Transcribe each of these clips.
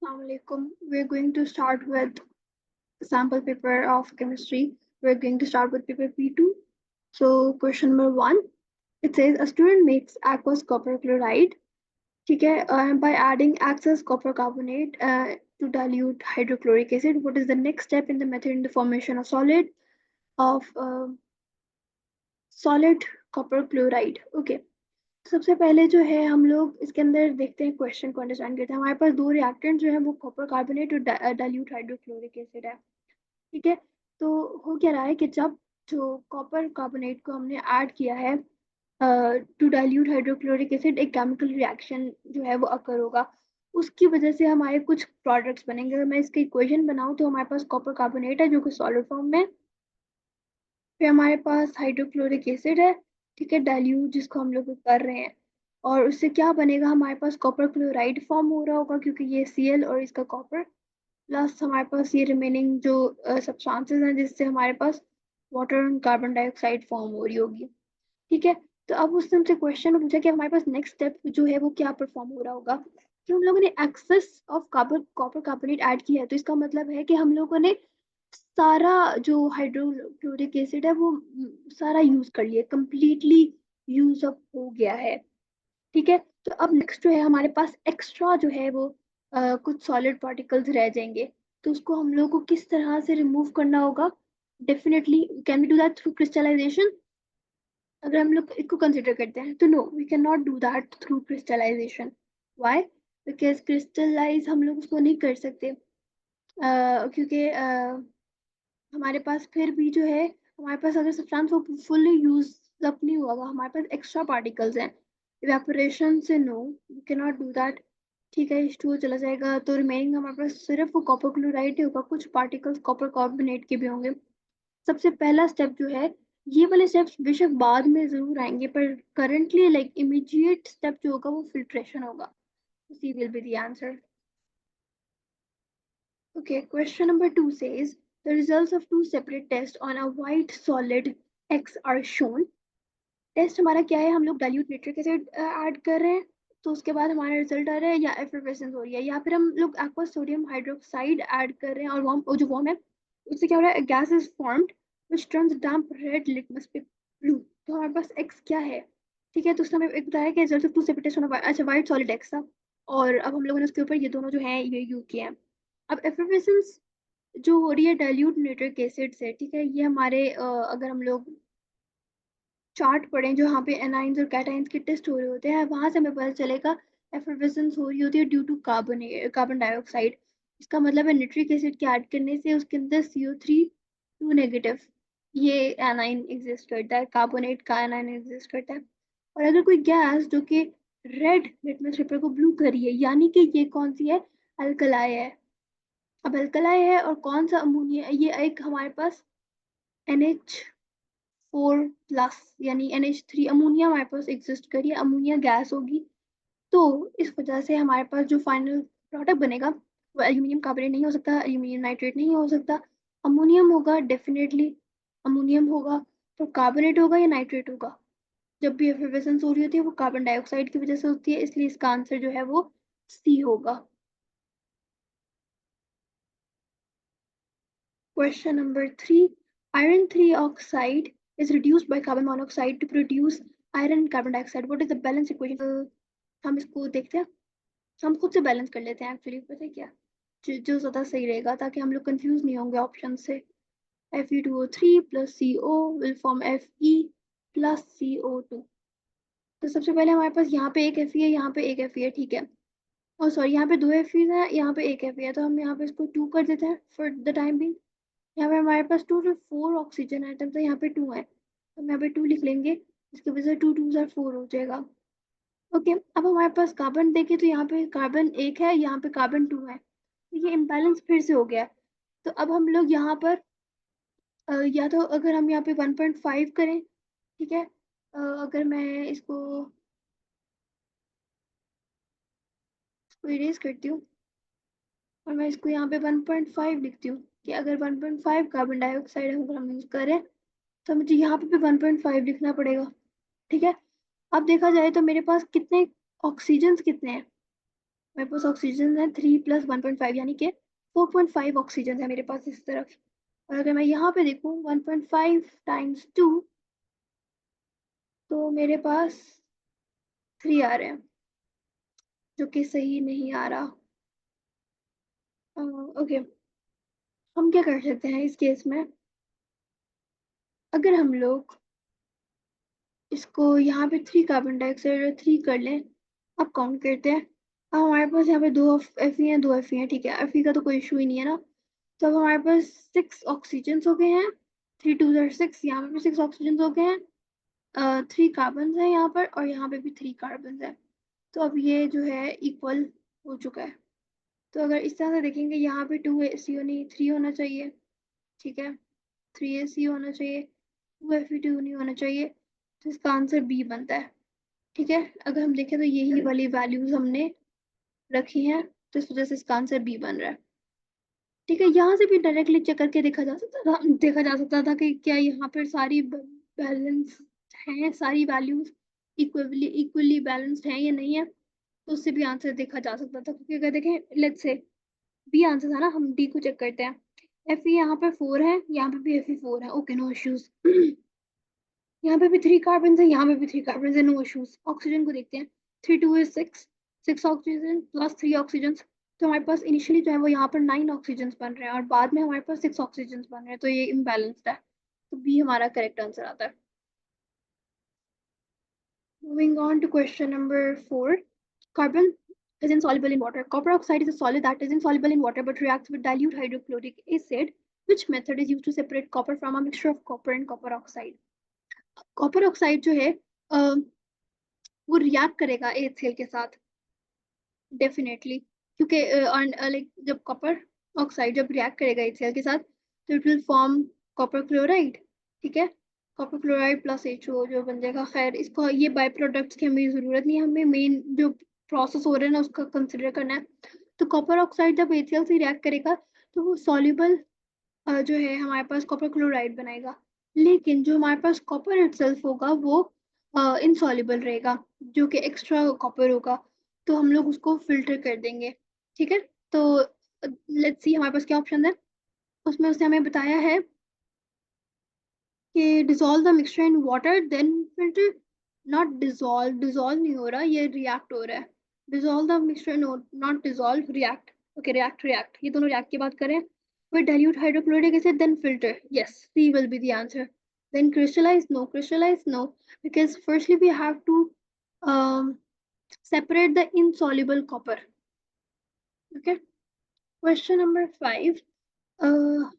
Assalamualaikum. We're going to start with sample paper of chemistry. We're going to start with paper P2. So question number 1, it says a student makes aqueous copper chloride, ठीक है, by adding excess copper carbonate to dilute hydrochloric acid. What is the next step in the method in the formation of solid copper chloride? Okay. सबसे पहले जो है हम लोग इसके अंदर देखते हैं, क्वेश्चन को अंडरस्टैंड करते हैं। हमारे पास दो रिएक्टेंट जो है वो कॉपर कार्बोनेट और डाइल्यूट हाइड्रोक्लोरिक एसिड है। ठीक है, तो हो क्या रहा है कि जब जो कॉपर कार्बोनेट को हमने ऐड किया है टू डाइल्यूट हाइड्रोक्लोरिक एसिड, एक केमिकल रिएक्शन जो है वो अकर होगा। उसकी वजह से हमारे कुछ प्रोडक्ट्स बनेंगे। अगर मैं इसकी इक्वेशन बनाऊं तो हमारे पास कॉपर कार्बोनेट है जो कि सॉलिड फॉर्म में, फिर हमारे पास हाइड्रोक्लोरिक एसिड है, ठीक है, डाइल्यूट जिसको हम लोग कर रहे हैं, और उससे क्या बनेगा, हमारे पास कॉपर क्लोराइड फॉर्म हो रहा होगा क्योंकि ये Cl और इसका कॉपर, प्लस हमारे पास ये रिमेनिंग जो सब्सटेंसेस हैं जिससे हमारे पास वाटर और कार्बन डाइऑक्साइड फॉर्म हो रही होगी। ठीक है, तो अब उसने हमसे क्वेश्चन पूछा कि हमारे पास नेक्स्ट स्टेप जो है वो क्या परफॉर्म हो रहा होगा। कि हम लोगों ने excess of copper carbonate add किया है, तो इसका मतलब है कि हम लोगों ने सारा जो हाइड्रोक्लोरिक एसिड है वो सारा यूज कर लिया, कंप्लीटली यूज अप हो गया है। ठीक है, तो अब नेक्स्ट जो है हमारे पास एक्स्ट्रा जो है वो कुछ सॉलिड पार्टिकल्स रह जाएंगे, तो उसको हम लोग को किस तरह से रिमूव करना होगा। Definitely can we do that through crystallization. अगर हम लोग इसको कंसिडर करते हैं तो no, we can not do that through crystallization. Why? Because crystallize हम लोग उसको नहीं कर सकते, क्योंकि हमारे पास फिर भी जो है, हमारे पास अगर सब्सटेंस वो फुल्ली यूज अप नहीं हुआ, हमारे पास एक्स्ट्रा पार्टिकल्स हैं। इवेपोरेशन से no, we can not do that. ठीक है, H2O चला जाएगा तो रिमेनिंग हमारे पास सिर्फ वो कॉपर क्लोराइड ही होगा, कुछ पार्टिकल्स कॉपर कार्बोनेट के भी होंगे। सबसे पहला स्टेप जो है, ये वाले स्टेप्स बेशक बाद में जरूर आएंगे, पर करंटली लाइक इमीडिएट स्टेप जो होगा वो फिल्ट्रेशन होगा। C will be the answer. Okay, question number 2 says the results of two separate tests on a white solid X are shown. Test हमारा क्या है, हम लोग डाइल्यूट नाइट्रिक एसिड ऐड कर रहे हैं, तो उसके बाद हमारा रिजल्ट आ रहा है, या एफरवेसेंस हो रही है, या फिर हम लोग एक्वा सोडियम हाइड्रोक्साइड ऐड कर रहे हैं और जो वार्म है उससे क्या हो रहा है, gas is formed which turns damp red litmus paper blue. तो हमारे पास एक्स क्या है। ठीक है, तो उसने हमें एक बताया कि result of two separate test on अच्छा वाइट सॉलिड एक्स था, और अब हम लोगों ने उसके ऊपर ये दोनों जो है ये यूज किए हैं। अब एफरवेसेंस जो हो रही है डाइल्यूट नाइट्रिक एसिड से, ठीक है, ये हमारे अगर हम लोग चार्ट पढ़ें जो यहाँ पे एनाइंस और कैटाइंस के टेस्ट हो रहे होते हैं, वहां से हमें पता चलेगा एफरवेसेंस हो रही होती है ड्यू टू कार्बन डाइऑक्साइड। इसका मतलब है निट्रिक एसिड के ऐड करने से उसके अंदर CO3 2 नेगेटिव ये एनाइन एग्जिस्ट करता है, कार्बोनेट का एनाइन एग्जिस्ट करता है। और अगर कोई गैस जो कि रेड लिटमस पेपर को ब्लू कर रही है, यानी कि ये कौन सी है, अल्कलाई है। अब अल्कलाई है और कौन सा अमोनिया, ये एक हमारे पास NH4+ यानी NH3 अमोनिया हमारे पास एग्जिस्ट करिए, अमोनिया गैस होगी। तो इस वजह से हमारे पास जो फाइनल प्रोडक्ट बनेगा वो एल्यूमिनियम कार्बोनेट नहीं हो सकता, एल्यूमिनियम नाइट्रेट नहीं हो सकता, अमोनियम होगा डेफिनेटली, अमोनियम होगा। तो कार्बोनेट होगा या नाइट्रेट होगा। जब भी एफिवेसेंस हो रही होती है वो कार्बन डाइऑक्साइड की वजह से होती है, इसलिए इसका आंसर जो है वो सी होगा। Question number 3. Iron 3 oxide is reduced by carbon monoxide to produce iron and carbon dioxide. What is the balance equation? हम इसको देखते हैं, हम खुद से बैलेंस कर लेते हैं एक्चुअली, पता है क्या, जो ज़्यादा सही रहेगा ताकि हम लोग कंफ्यूज नहीं होंगे ऑप्शन से। Fe2O3 plus CO will form Fe plus CO2। तो सबसे पहले हमारे पास यहाँ पे एक Fe है, यहाँ पे एक Fe है, ठीक है, और सॉरी यहाँ पे दो Fe है, यहाँ पे एक Fe है, तो हम यहाँ पे इसको 2 कर देते हैं फॉर द टाइम बिंग। यहाँ पे हमारे पास 4 ऑक्सीजन आइटम था, यहाँ पे 2 है, तो हम यहाँ पे 2 लिख लेंगे, इसकी वजह से 2 2 4 हो जाएगा। ओके, अब हमारे पास कार्बन देखे तो यहाँ पे कार्बन एक है, यहाँ पे कार्बन 2 है, तो ये इम्बैलेंस फिर से हो गया। तो अब हम लोग यहाँ पर या तो अगर हम यहाँ पे 1.5 करें, ठीक है, अगर मैं इसको इरेज करती हूँ और मैं इसको यहाँ पे 1.5 लिखती हूँ, कि अगर 1.5 कार्बन डाइऑक्साइड अगर हम यूज करें तो मुझे यहाँ पे भी 1.5 लिखना पड़ेगा। ठीक है, अब देखा जाए तो मेरे पास कितने ऑक्सीजन कितने हैं, मेरे पास ऑक्सीजन है 3 + 1.5 यानी कि 4.5 ऑक्सीजन है मेरे पास इस तरफ। और अगर मैं यहाँ पे देखूँ 1.5 × 2 तो मेरे पास 3 आ रहे हैं, जो कि सही नहीं आ रहा। ओके, हम क्या कर सकते हैं इस केस में, अगर हम लोग इसको यहाँ पे 3 कार्बन डाइऑक्साइड 3 कर लें। अब काउंट करते हैं। अब हमारे पास यहाँ पे 2 एफ हैं, 2 एफ हैं, ठीक है, एफ का तो कोई इशू ही नहीं है ना। तो अब हमारे पास 6 ऑक्सीजन हो गए हैं, 3 2 6, यहाँ पे भी 6 ऑक्सीजन हो गए हैं, 3 कार्बन है यहाँ पर और यहाँ पे भी 3 कार्बन है। तो अब ये जो है इक्वल हो चुका है। तो अगर इस तरह से देखेंगे यहाँ पे 2 नहीं 3 होना चाहिए, ठीक है, 3 होना चाहिए, 2 नहीं होना चाहिए, तो इसका आंसर बी बनता है। ठीक है, अगर हम देखें तो यही वाली वैल्यूज हमने रखी हैं, तो इस वजह से इसका आंसर बी बन रहा है। ठीक है, यहाँ से भी डायरेक्टली चेक करके देखा जा सकता था कि क्या यहाँ पर सारी बैलेंस हैं, सारी वैल्यूज इक्वली बैलेंस्ड हैं या नहीं है, तो उससे भी आंसर देखा जा सकता था। क्योंकि अगर देखें लेट्स से बी आंसर था ना, हम डी को चेक करते हैं। एफ यहाँ पर 4 है, यहाँ पे भी एफ 4 है, ओके नो इश्यूज। यहाँ पे भी 3 कार्बन है, यहाँ पे भी 3 कार्बन है, नो इश्यूज। ऑक्सीजन को देखते हैं, 3 2 is 6, 6 ऑक्सीजन प्लस 3 ऑक्सीजन, तो हमारे पास इनिशियली जो है वो यहाँ पर 9 ऑक्सीजन बन रहे हैं और बाद में हमारे पास 6 ऑक्सीजन बन रहे हैं, तो ये इम्बैलेंस्ड है। तो बी हमारा करेक्ट आंसर आता है। Moving on to question number 4. Carbon is insoluble in water. Copper oxide is a solid that is insoluble in water but reacts with dilute hydrochloric acid. Which method is used to separate copper from a mixture of copper and copper oxide? Copper oxide जो है वो react करेगा HCl के साथ definitely, क्योंकि like जब copper oxide जब react करेगा HCl के साथ तो it will form copper chloride. ठीक है, कॉपर क्लोराइड प्लस HO जो बन जाएगा। खैर इसको ये बाय प्रोडक्ट्स की हमें ज़रूरत नहीं है, हमें मेन जो प्रोसेस हो रहा है ना उसका कंसिडर करना है। तो कॉपर ऑक्साइड जब HCl से रिएक्ट करेगा तो वो सॉल्युबल जो है हमारे पास कॉपर क्लोराइड बनाएगा, लेकिन जो हमारे पास कॉपर इटसेल्फ होगा वो इनसॉल्युबल रहेगा, जो कि एक्स्ट्रा कॉपर होगा, तो हम लोग उसको फिल्टर कर देंगे। ठीक है, तो लेट्स सी हमारे पास क्या ऑप्शन है। उसमें उसने हमें बताया है कि dissolve the mixture in water then filter. Not dissolve, dissolve नहीं हो रहा, ये रिएक्ट हो रहा है। Dissolve the mixture, not dissolve, react. Okay, react react, ये दोनों रिएक्ट की बात करें। with dilute hydrochloric acid, then filter. Yes, C will be the answer. Then crystallize, no. Crystallize, no. Because firstly we have to um, separate the insoluble copper. Okay. Question number 5. Uh,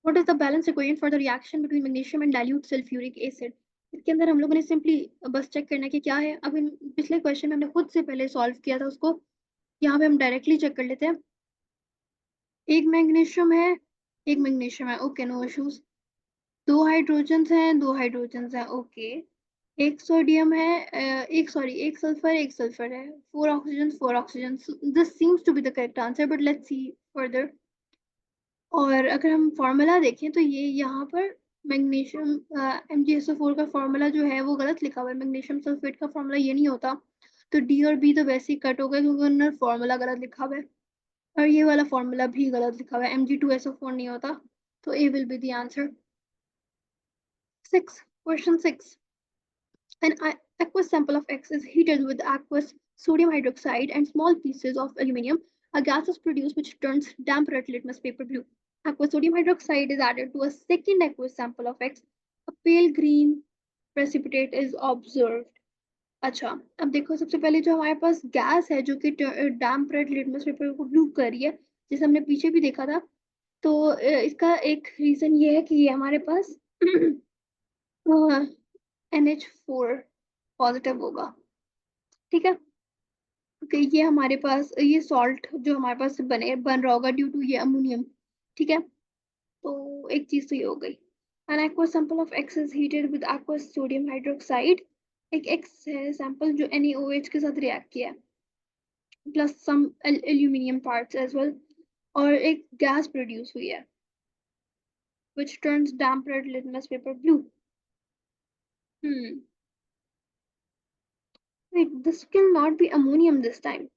what is the balance equation for the reaction between magnesium and dilute sulfuric acid? इसके अंदर हम लोगों ने simply बस check करना है कि क्या है। अब इन पिछले क्वेश्चन में हमने खुद से पहले सॉल्व किया था उसको, यहाँ पे हम डायरेक्टली चेक कर लेते हैं। एक मैग्नीशियम है, एक मैग्नीशियम है, ओके नो इश्यूज। 2 हाइड्रोजन्स हैं, 2 हाइड्रोजन्स हैं, ओके। एक सोडियम है, एक सल्फर, एक सल्फर है, 4 oxygen, 4 oxygen. This seems to be the correct answer, but let's see further. और अगर हम फार्मूला देखें तो ये यहाँ पर मैग्नीशियम MgSO4 का फार्मूला जो है वो गलत लिखा हुआ है, मैग्नीशियम सल्फेट का फार्मूला ये नहीं होता। तो डी और बी तो वैसे ही कट हो गए क्योंकि उन्होंने फार्मूला गलत लिखा हुआ है, और ये वाला फार्मूला भी गलत लिखा हुआ है, Mg2SO4 नहीं होता। तो A will be the answer. 6. Question 6. An aqueous sample of X is heated with aqueous sodium hydroxide and small pieces of aluminum. A gas is produced which turns damp red litmus paper blue. Aqueous sodium hydroxide is added to a second aqueous sample of X. A pale green precipitate is observed. अच्छा, अब देखो सबसे पहले जो हमारे पास gas है जो कि डैम्प रेड लिटमस पेपर को ब्लू कर रही है, जैसे हमने पीछे भी देखा था। तो इसका एक रीजन ये है कि ये हमारे पास NH4 पॉजिटिव होगा। ठीक है, क्योंकि ये हमारे पास ये सॉल्ट जो हमारे पास बन रहा होगा ड्यू टू ये अमोनियम। ठीक है, तो एक चीज तो ये हो गई। An aqueous sample of X is heated with aqueous sodium hydroxide. एक X है सैंपल जो NaOH के साथ रिएक्ट किया है, प्लस सम एल्यूमिनियम पार्ट्स एज वेल, और एक गैस प्रोड्यूस हुई है which turns damp red litmus paper blue. Wait, this will not be ammonium this time.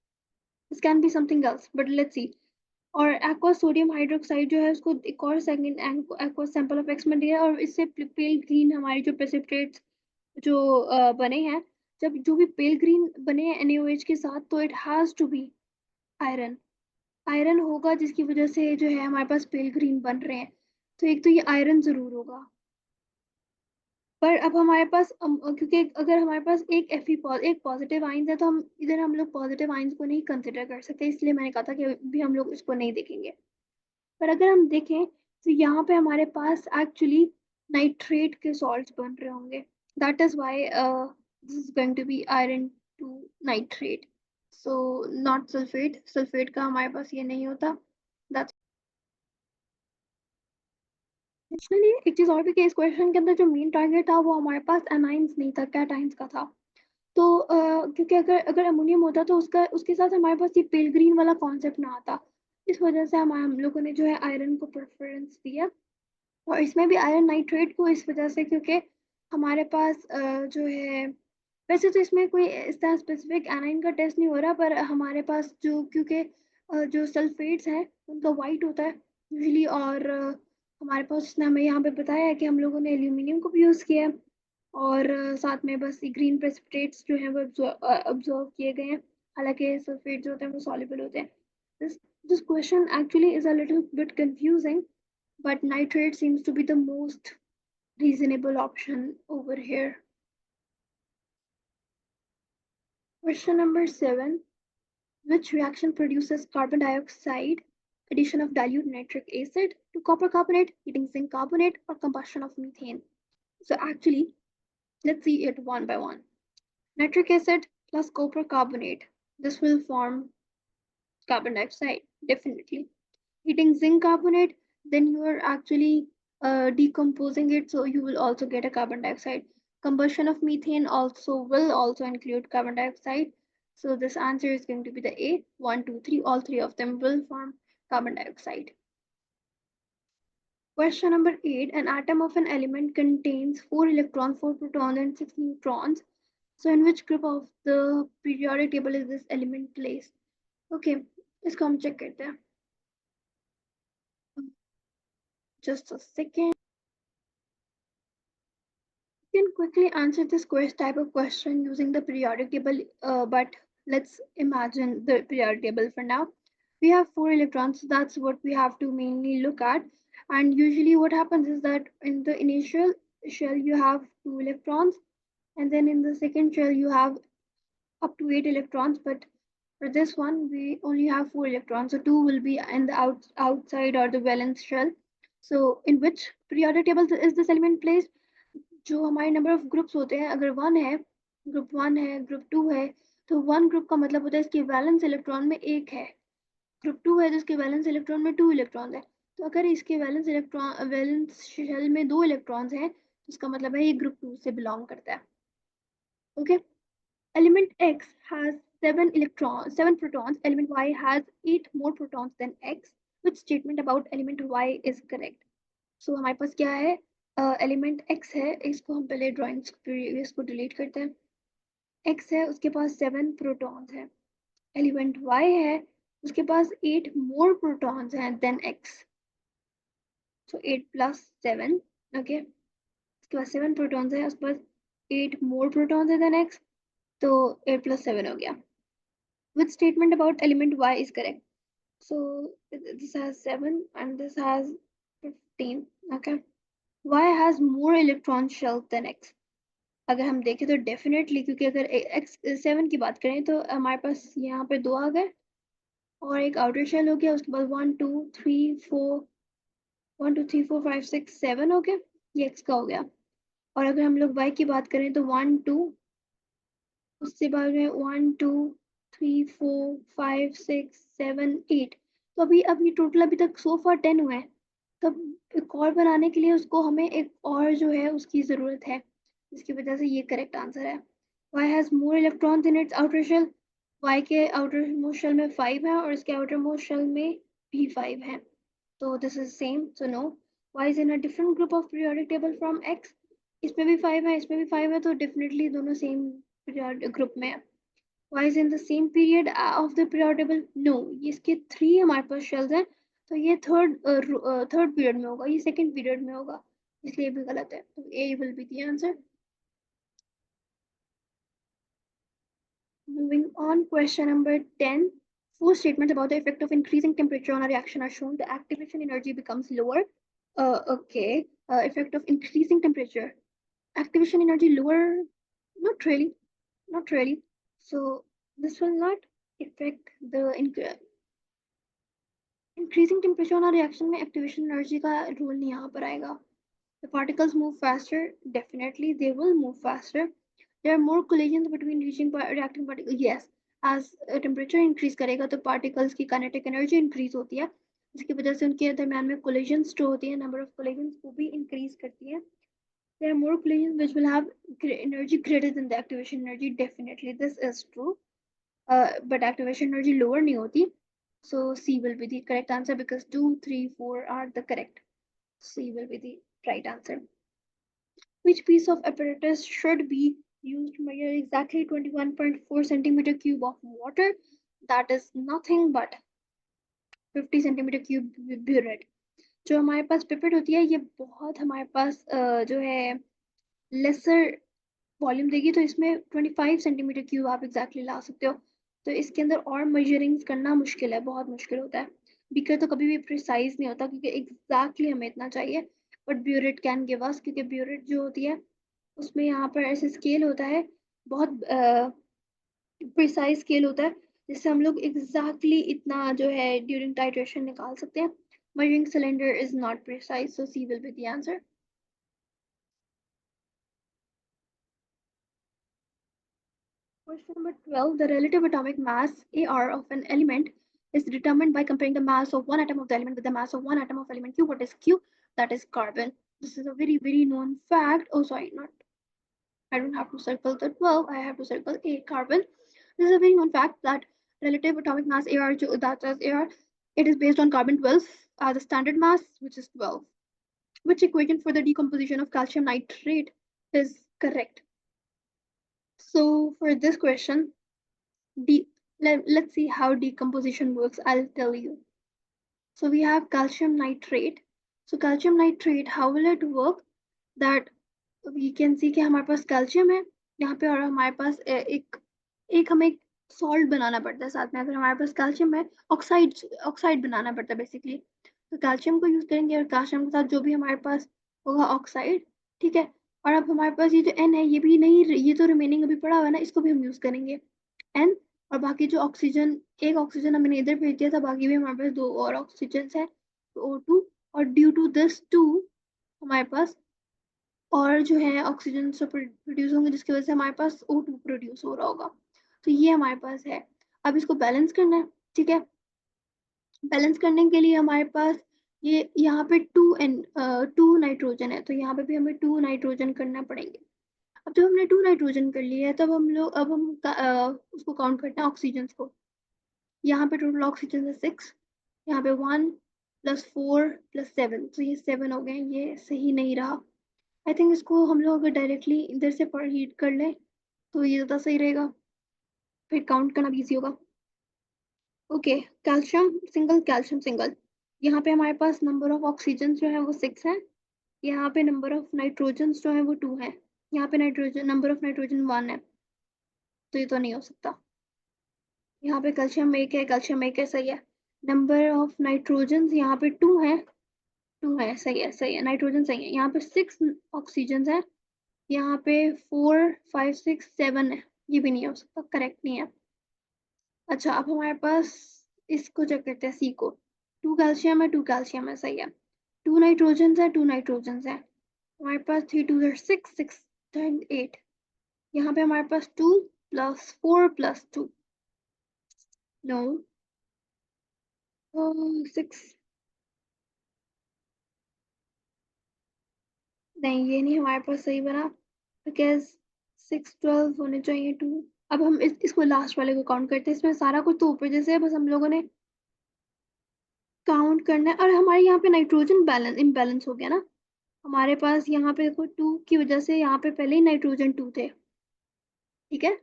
This can be something else, but let's see. और aqua sodium hydroxide जो है उसको एक और second aqua sample of x में दिया, और इससे पेल ग्रीन हमारे जो प्रेसिपिटेट्स जो बने हैं, जब जो भी पेल ग्रीन बने हैं NaOH के साथ, तो it has to be iron. Iron होगा जिसकी वजह से जो है हमारे पास पेल ग्रीन बन रहे हैं, तो एक तो ये आयरन जरूर होगा। पर अब हमारे पास क्योंकि अगर हमारे पास एक एक पॉजिटिव आइंस है, तो हम इधर हम लोग पॉजिटिव आइंस को नहीं कंसिडर कर सकते, इसलिए मैंने कहा था कि भी हम लोग इसको नहीं देखेंगे। पर अगर हम देखें तो यहाँ पे हमारे पास एक्चुअली नाइट्रेट के सॉल्ट्स बन रहे होंगे, that is why this is going to be iron two nitrate, so not sulphate. Sulphate का हमारे पास ये नहीं होता। दैट्स एक्चुअली एक चीज और भी कि इस क्वेश्चन के अंदर जो मेन टारगेट था वो हमारे पास एनाइंस नहीं था, कैटाइंस का था। तो क्योंकि अगर अगर अमोनियम होता तो उसका उसके साथ हमारे पास ये पेल ग्रीन वाला कॉन्सेप्ट ना आता, इस वजह से हम लोगों ने जो है आयरन को प्रेफरेंस दिया। और इसमें भी आयरन नाइट्रेट को इस वजह से क्योंकि हमारे पास जो है, वैसे तो इसमें कोई इस तरह स्पेसिफिक एनाइन का टेस्ट नहीं हो रहा, पर हमारे पास जो क्योंकि जो सल्फेट्स हैं उनका वाइट होता है यूजली, और हमारे पास उसने हमें यहाँ पे बताया है कि हम लोगों ने एल्यूमिनियम को भी यूज़ किया है, और साथ में बस ये ग्रीन प्रेसिपिटेट्स जो हैं वो ऑब्जर्व किए गए हैं, हालांकि सल्फेट जो होते हैं वो सॉल्युबल होते हैं। This this question actually is a little bit confusing, but nitrate seems to be the most reasonable option over here. Question number 7. Which reaction produces carbon dioxide, addition of dilute nitric acid to copper carbonate, heating zinc carbonate, or combustion of methane? So actually, let's see it one by one. Nitric acid plus copper carbonate. This will form carbon dioxide, definitely. Heating zinc carbonate, then you are actually decomposing it, so you will also get a carbon dioxide. Combustion of methane also will also include carbon dioxide. So this answer is going to be the A. 1, 2, 3, all three of them will form carbon dioxide. Question number 8. An atom of an element contains 4 electrons, 4 protons, and 6 neutrons. So in which group of the periodic table is this element placed? Okay, इसको हम check करते हैं. Just a second. You can quickly answer this type of question using the periodic table, but let's imagine the periodic table for now. We have 4 electrons, so that's what we have to mainly look at. And usually what happens is that in the initial shell you have 2 electrons, and then in the second shell you have up to 8 electrons, but for this one we only have 4 electrons, so 2 will be in the outside or the valence shell. So in which periodic table is this element placed? जो हमारे number of groups होते हैं, अगर 1 है, group 1 है, group 2 है, तो 1 group का मतलब होता है इसके वैलेंस इलेक्ट्रॉन में 1 है। ग्रुप 2 है तो इसके वैलेंस इलेक्ट्रॉन में 2 इलेक्ट्रॉन है। तो अगर इसके वैलेंस शेल में 2 इलेक्ट्रॉन्स हैं, तो इसका मतलब है ये ग्रुप 2 से बिलोंग करता है। Okay, element X has 7 protons, element Y has 8 more protons than X. Which statement about element Y is correct? So हमारे पास क्या है, एलिमेंट X है, इसको हम पहले ड्राइंग्स को डिलीट करते हैं। X है, उसके पास 7 प्रोटॉन्स हैं। एलिमेंट Y है, उसके पास 8 मोर प्रोटॉन्स हैं देन X, सो 8 प्लस 7, ओके। उसके पास 7 प्रोटॉन्स हैं, उसके पास 8 मोर प्रोटॉन्स हैं देन X, तो 8 प्लस 7 हो गया। Which statement about element Y is correct? So this has 7 and this has 15, okay. Y has more electron shells than X. अगर हम देखें तो डेफिनेटली, क्योंकि अगर एक्स 7 की बात करें तो हमारे पास यहाँ पे 2 आ गए और एक आउटर शेल हो गया, उसके बाद 1 2 3 4 1 2 3 4 5 6 7 हो गया, ये एक्स का हो गया। और अगर हम लोग वाई की बात करें तो 1 2, उसके बाद में 1 2 3 4 5 6 7 8, तो अब ये टोटल अभी तक सो फार 10 हुए हैं। तब एक और बनाने के लिए उसको हमें एक और जो है उसकी ज़रूरत है, जिसकी वजह से ये करेक्ट आंसर है। Y has more electrons in its outer shell. Y के outer most shell में 5 है और इसके outer most shell में भी 5 है, तो this is same, so no. Y is in a different group of periodic table from X. इसमें भी 5 है, इसमें भी 5 है, तो definitely दोनों सेम period ग्रुप में है। Why is in the same period of the periodic table? No, ये इसके 3 हमारे पास शेल्स हैं, तो ये थर्ड पीरियड में होगा, ये सेकंड पीरियड में होगा, इसलिए भी गलत है, तो A will be the answer. Moving on, question number 10. Four statements about the effect of increasing temperature on a reaction are shown. The activation energy becomes lower. Okay. Effect of increasing temperature. Activation energy lower? Not really. Not really. So this will not affect the increasing temperature on a reaction में activation energy का role नहीं यहाँ पर आएगा. The particles move faster. Definitely, they will move faster. There are more collisions between reacting particles. Yes, as temperature increase करेगा तो particles की kinetic energy increase होती है, जिसकी वजह से उनके दरम्यान में collisions जो होती है, number of collisions वो भी increase करती है. There are more collisions which will have energy greater than the activation energy. Definitely, this is true. But activation energy lower नहीं होती. So C will be the correct answer because 2, 3, 4 are the correct. C will be the right answer. Which piece of apparatus should be used to measure exactly 21.4 centimeter cube of water? That is nothing but 50 centimeter cube burette. जो हमारे पास pipette होती है, ये बहुत हमारे पास जो है laser volume देगी, तो इसमें 25 सेंटीमीटर क्यूब आप एग्जैक्टली ला सकते हो, तो इसके अंदर और मेजरिंग्स करना मुश्किल है, बहुत मुश्किल होता है. बीकर तो कभी भी प्रिसाइज नहीं होता क्योंकि एग्जैक्टली हमें इतना चाहिए, but burette can give us, क्योंकि ब्यूरेट जो होती है उसमें यहाँ पर ऐसे स्केल होता है, बहुत प्रिसाइज स्केल होता है, जिससे हम लोग एग्जैक्टली इतना जो है ड्यूरिंग टाइट्रेशन निकाल सकते हैं. measuring cylinder is not precise, so C will be the answer. Question number 12. The relative atomic mass AR of an element is determined by comparing the mass of one atom of the element with the mass of one atom of element Q. What is Q? That is carbon. This is a very, very known fact. Oh, sorry, not. I don't have to circle the 12. I have to circle A, carbon. This is a very known fact that relative atomic mass AR, that is AR, it is based on carbon 12 as a standard mass, which is 12. Which equation for the decomposition of calcium nitrate is correct? So for this question, let's see how decomposition works. I'll tell you. So we have calcium nitrate. So calcium nitrate, how will it work? That we can see कि हमारे पास calcium है यहाँ पे, और हमारे पास एक हमें salt बनाना पड़ता है साथ में. अगर हमारे पास कैल्शियम है, ऑक्साइड बनाना पड़ता है बेसिकली, तो कैल्शियम को यूज करेंगे और कैल्शियम के साथ जो भी हमारे पास होगा ऑक्साइड. ठीक है. और अब हमारे पास ये जो एन है, ये भी नहीं, ये तो रिमेनिंग अभी पड़ा हुआ है ना, इसको भी हम यूज करेंगे एन. और बाकी जो ऑक्सीजन, एक ऑक्सीजन हमने इधर भेज दिया था, बाकी भी हमारे पास 2 और ऑक्सीजन है, तो O2. और ड्यू टू दिस 2 हमारे पास और जो है ऑक्सीजन से प्रोड्यूस होंगे, जिसकी वजह से हमारे पास O2 प्रोड्यूस हो रहा होगा. तो ये हमारे पास है. अब इसको बैलेंस करना है. ठीक है. बैलेंस करने के लिए हमारे पास ये यहाँ पे 2 नाइट्रोजन है, तो यहाँ पे भी हमें 2 नाइट्रोजन करना पड़ेंगे. अब जब हमने 2 नाइट्रोजन कर लिया है, तब हम लोग अब हम उसको काउंट करते हैं ऑक्सीजन को. यहाँ पे टोटल ऑक्सीजन है 6, यहाँ पे 1 + 4 + 7, तो ये 7 हो गए. ये सही नहीं रहा. आई थिंक इसको हम लोग अगर डायरेक्टली इधर से पर हीट कर लें तो ये ज़्यादा सही रहेगा, फिर काउंट करना भी ईजी होगा. ओके. Calcium single. यहाँ पे हमारे पास नंबर ऑफ ऑक्सीजन जो है वो 6 है, यहाँ पे नंबर ऑफ नाइट्रोजन जो है वो 2 है, यहाँ पे नंबर ऑफ नाइट्रोजन 1 है, तो ये तो नहीं हो सकता. यहाँ पे कैल्शियम एक है, सही है. नंबर ऑफ नाइट्रोजन यहाँ पे 2 है, सही है, नाइट्रोजन सही है. यहाँ पे 6 ऑक्सीजन है, यहाँ पे 4, 5, 6, 7 है, ये भी नहीं हो सकता, करेक्ट नहीं है. अच्छा, अब हमारे पास इसको चेक करते हैं, सी को. 2 कैल्शियम है, सही है. 2 नाइट्रोजन है, हमारे पास 3 2 6, 6 10 8. यहाँ पे हमारे पास 2 + 4 + 2, नो 6, नहीं ये नहीं हमारे पास सही बना, बिकॉज 6 12 होने चाहिए 2. अब हम इसको लास्ट वाले को काउंट करते हैं. इसमें सारा कुछ तो ऊपर जैसे है, बस हम लोगों ने काउंट करना है. और हमारे यहाँ पे नाइट्रोजन इम्बैलेंस हो गया ना. हमारे पास यहाँ पे देखो 2 की वजह से यहाँ पे पहले ही नाइट्रोजन 2 थे, ठीक है।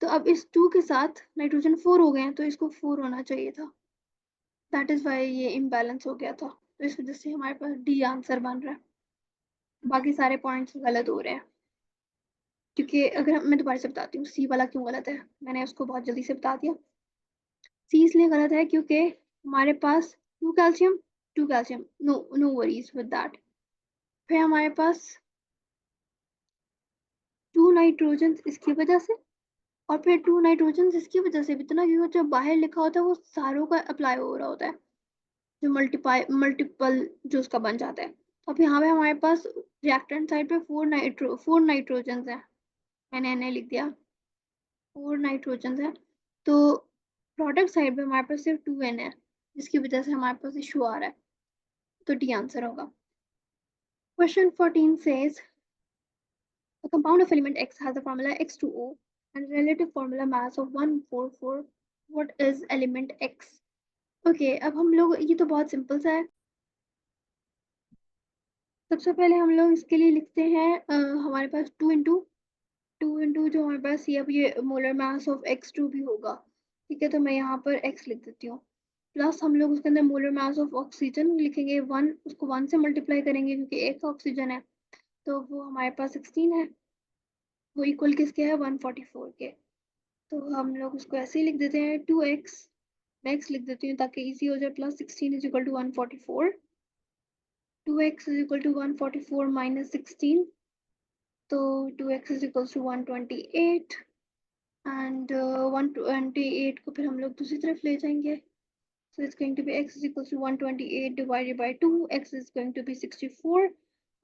तो अब इस 2 के साथ नाइट्रोजन 4 हो गए हैं, तो इसको 4 होना चाहिए था। दैट इज वाई ये इम्बैलेंस हो गया था, तो इस वजह से हमारे पास डी आंसर बन रहा है। बाकी सारे पॉइंट्स गलत हो रहे हैं, क्योंकि अगर मैं दोबारा से बताती हूँ सी वाला क्यों गलत है, मैंने उसको बहुत जल्दी से बता दिया। सी इसलिए गलत है क्योंकि हमारे पास two calcium, no no worries with that. फिर हमारे पास 2 नाइट्रोजन इसकी वजह से, और फिर 2 नाइट्रोजन इसकी वजह से भी, इतना क्योंकि जो बाहर लिखा होता है वो सारों का अप्लाई हो रहा होता है, जो मल्टीपल जो उसका बन जाता है। तो अब यहाँ पे हमारे पास रिएक्टेंट साइड पे 4 नाइट्रोजन है, मैंने एन लिख दिया, 4 नाइट्रोजन है। तो प्रोडक्ट साइड पे हमारे पास सिर्फ 2 एन है, जिसकी वजह से हमारे पास इशू आ रहा है, तो डी आंसर होगा। Question 14 says a compound of element X has the formula X2O and relative formula mass of 144. What is element X? Okay, अब हम लोग, ये तो बहुत सिंपल सा है। सबसे पहले हम लोग इसके लिए लिखते हैं हमारे पास 2 इंटू जो हमारे पास ये, अब ये मोलर मास ऑफ X2 भी होगा, ठीक है। तो मैं यहाँ पर X लिख देती हूँ, प्लस हम लोग उसके अंदर मोलर मास ऑफ ऑक्सीजन लिखेंगे 1, उसको 1 से मल्टीप्लाई करेंगे क्योंकि एक ऑक्सीजन है, तो वो हमारे पास 16 है, वो इक्वल किसके है 144 के। तो हम लोग उसको ऐसे ही लिख देते हैं 2x, मैं x लिख देती हूँ ताकि इजी हो जाए, plus 16 is equal to 144, 2x is equal to 144 minus 16, तो 2x is equal to 128, and 128 को फिर हम लोग दूसरी तरफ ले जाएंगे, so it's going to be x is equal to 128 divided by 2, x is going to be 64।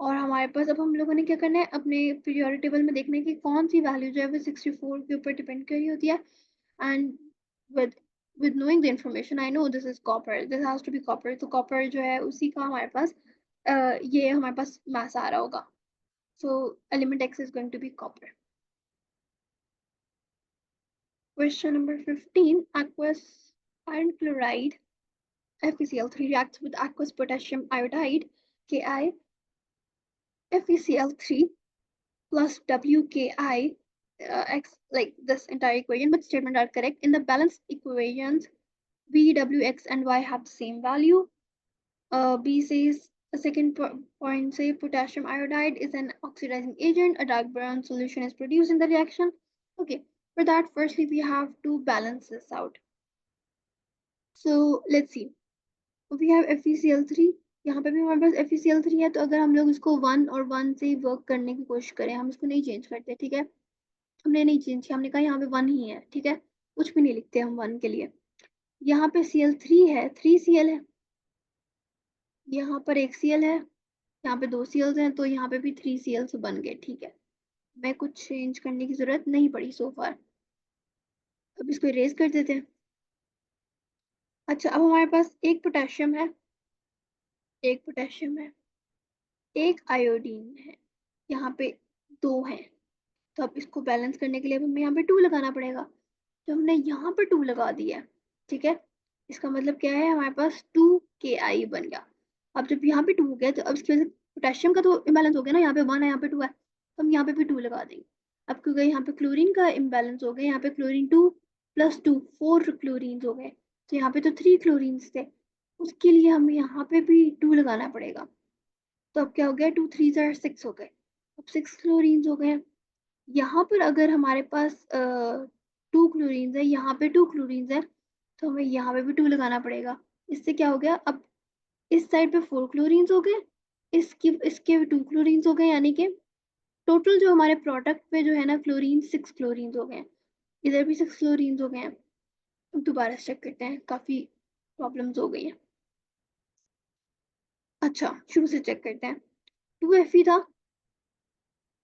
और हमारे पास अब हम लोगों ने क्या करना है, अपने पीरियोडिक टेबल में देखना है कि कौन सी वैल्यू जो है वो 64 के ऊपर डिपेंड कर रही होती है। And with with knowing the information I know this is copper, this has to be copper, तो copper जो है उसी का हमारे पास ये हमारे पास मास आ रहा होगा, so element x is going to be copper। Question number 15, aqueous iron chloride FeCl3 reacts with aqueous potassium iodide Ki FeCl3 plus WKI x, like this entire equation, but statement are correct. In the balanced equations, V, W, X, and Y have the same value. B says a second point say potassium iodide is an oxidizing agent. A dark brown solution is produced in the reaction. Okay, for that, firstly we have to balance this out. So let's see. We have FeCl3, यहाँ पे भी हमारे पास FeCl3 है, तो अगर हम लोग इसको 1 और 1 से वर्क करने की कोशिश करें, हम इसको नहीं चेंज करते, ठीक है। हमने नहीं चेंज किया, हमने कहा यहाँ पे 1 ही है, ठीक है, कुछ भी नहीं लिखते हम 1 के लिए। यहाँ पे Cl3 है, 3 Cl है, यहाँ पर 1 Cl है, यहाँ पे 2 Cl हैं, तो यहाँ पे भी 3 Cl बन गए, ठीक है। मैं कुछ चेंज करने की जरूरत नहीं पड़ी सो फार। अब इसको इरेज कर देते हैं। अच्छा, अब हमारे पास एक पोटेशियम है, एक आयोडीन है, यहाँ पे 2 हैं, तो अब इसको बैलेंस करने के लिए हमें यहाँ पे 2 लगाना पड़ेगा, तो हमने यहाँ पे 2 लगा दिया, ठीक है। इसका मतलब क्या है, हमारे पास 2Ki बन गया। अब जब यहाँ पे 2 हो गया, तो अब इसकी वजह से पोटेशियम का तो इम्बैलेंस हो गया ना, यहाँ पे 1 है, यहाँ पे 2 है, तो हम यहाँ पे भी 2 लगा देंगे। अब क्योंकि यहाँ पे क्लोरीन का इम्बैलेंस हो गया, यहाँ पे क्लोरीन 2 + 2 4 क्लोरीन हो गए, तो यहाँ पे तो 3 क्लोरीन थे, उसके लिए हमें यहाँ पे भी 2 लगाना पड़ेगा। तो अब क्या हो गया, 2 3 6 हो गए, अब 6 क्लोरीन हो गए। यहाँ पर अगर हमारे पास 2 क्लोरीन है, यहाँ पे 2 क्लोरीन है, तो हमें यहाँ पे भी 2 लगाना पड़ेगा। इससे क्या हो गया, अब इस साइड पे 4 क्लोरीन हो गए, इसके 2 क्लोरीन हो गए, यानी कि टोटल जो हमारे प्रोडक्ट पे जो है ना क्लोरीन 6 क्लोरीन हो गए, इधर भी 6 क्लोरीन हो गए हैं। दोबारा चेक करते हैं, काफ़ी प्रॉब्लम्स हो गई हैं। अच्छा, शुरू से चेक करते हैं। 2Fe था,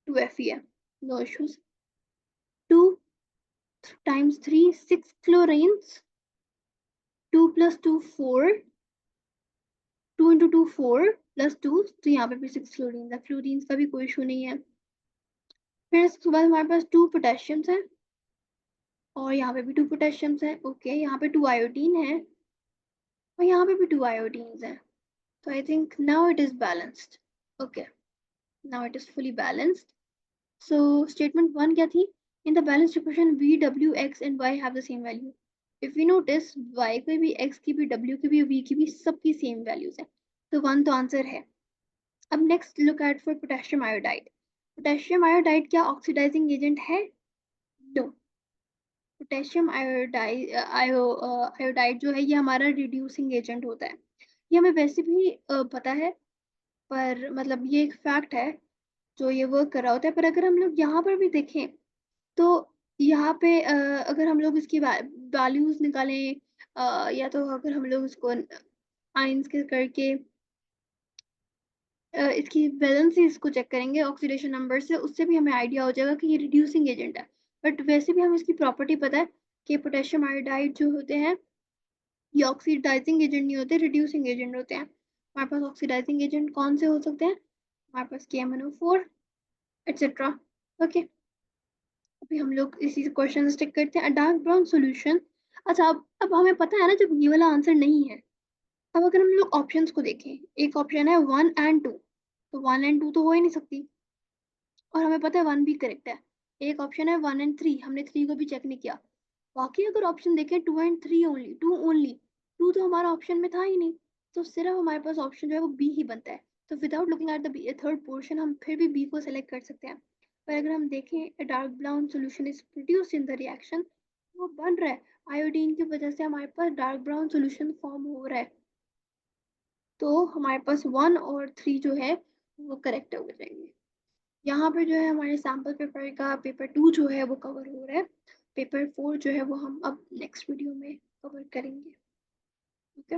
2Fe है, नो इश्यूज। 2 times 3 6 chlorines, 2 + 2 4, 2 × 2 4 + 2, तो यहाँ पे भी 6 क्लोरीन है, क्लोरीन का भी कोई इशू नहीं है। फिर इसके बाद हमारे पास 2 पोटेशियम्स हैं, और यहाँ पे भी 2 पोटेशियम्स हैं, ओके। यहाँ पे 2 आयोडीन है, और यहाँ पे भी 2 आयोडीन्स हैं, तो I think now it is balanced. Okay, now it is fully balanced. So statement 1 क्या थी, In the balanced equation, v, w, x and y have the same value. If we notice, y की भी, x की भी, w की भी, v की भी, सबकी सेम वैल्यूज है, तो 1 तो आंसर है. अब next look at for potassium iodide. Potassium iodide क्या ऑक्सीडाइजिंग एजेंट है? नो. पोटेशियम आयोडाइड जो है ये हमारा रिड्यूसिंग एजेंट होता है. ये हमें वैसे भी पता है, पर मतलब ये एक फैक्ट है जो ये वर्क कर रहा होता है. पर अगर हम लोग यहाँ पर भी देखें तो यहाँ पे अगर हम लोग इसकी वैल्यूज निकालें, या तो अगर हम लोग इसको आइंस के करके इसकी वैलेंसी इसको चेक करेंगे ऑक्सीडेशन नंबर से, उससे भी हमें आइडिया हो जाएगा कि ये रिड्यूसिंग एजेंट है. बट वैसे भी हमें इसकी प्रॉपर्टी पता है कि पोटेशियम आयोडाइड जो होते हैं ये ऑक्सीडाइजिंग एजेंट नहीं होते, रिड्यूसिंग एजेंट होते हैं. हमारे पास ऑक्सीडाइजिंग एजेंट कौन से हो सकते हैं? हमारे पास KMnO4 एटसेट्रा. ओके, अभी हम लोग इसी क्वेश्चन स्टिक करते हैं. Dark brown solution. अच्छा, अब हमें पता है ना जब ये वाला आंसर नहीं है. अब अगर हम लोग ऑप्शंस को देखें, एक ऑप्शन है 1 and 2, तो 1 and 2 तो हो ही नहीं सकती, और हमें पता है 1 भी करेक्ट है. एक ऑप्शन है 1 and 3, हमने 3 को भी चेक नहीं किया. बाकी अगर ऑप्शन देखें 2 and 3 ओनली, 2 ओनली, 2 तो हमारा ऑप्शन में था ही नहीं, तो सिर्फ हमारे पास ऑप्शन जो है वो बी ही बनता है. तो without looking at the third portion हम फिर भी बी को सेलेक्ट कर सकते हैं. पर अगर हम देखें dark brown solution is produced in the reaction, वो बन रहा है आयोडीन की वजह से हमारे पास डार्क ब्राउन सोल्यूशन फॉर्म हो रहा है. तो हमारे पास 1 और 3 जो है वो करेक्ट हो जाएंगे. यहाँ पर जो है हमारे सैम्पल पेपर का पेपर 2 जो है वो कवर हो रहा है. पेपर 4 जो है वो हम अब नेक्स्ट वीडियो में कवर करेंगे. ओके.